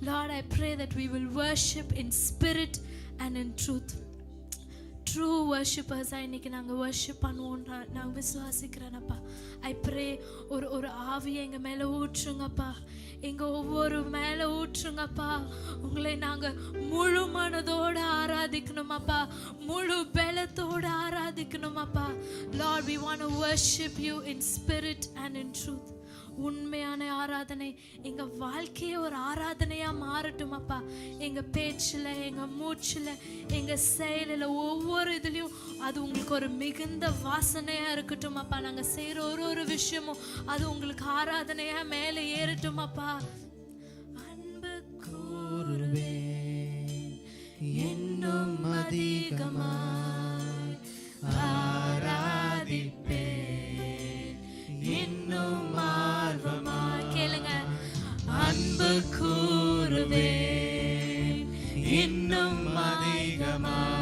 Lord, I pray that we will worship in spirit and in truth. True worshippers இன்னைக்கு நாங்கள் worship பண்ணுவோம் நான் விசுவாசிக்கிறேனப்பா. I pray ஒரு ஆவியை எங்கள் மேலே ஊற்றுங்கப்பா, எங்கள் ஒவ்வொரு மேலே ஊற்றுங்கப்பா. உங்களை நாங்கள் முழு மனதோடு ஆராதிக்கணுமாப்பா, முழு பலத்தோடு ஆராதிக்கணுமாப்பா. Lord, we want to worship you in spirit and in truth. உண்மையான ஆராதனை எங்க வாழ்க்கையே ஒரு ஆராதனையா மாறட்டும் அப்பா. எங்க பேச்சில், எங்க மூச்சில், எங்க செயலில், ஒவ்வொரு இதுலயும் அது உங்களுக்கு ஒரு மிகுந்த வாசனையா இருக்கட்டும் அப்பா. நாங்க செய்யற ஒரு விஷயமும் அது உங்களுக்கு ஆராதனையா மேலே ஏறட்டும் அப்பா. அன்பு கூறுவே இன்னும் அதிகமாய் ஆராதிப்பே இன்னும் ஆர்வமாய். கேளுங்க. அன்பு கூறுவே இன்னும் அதிகமாய்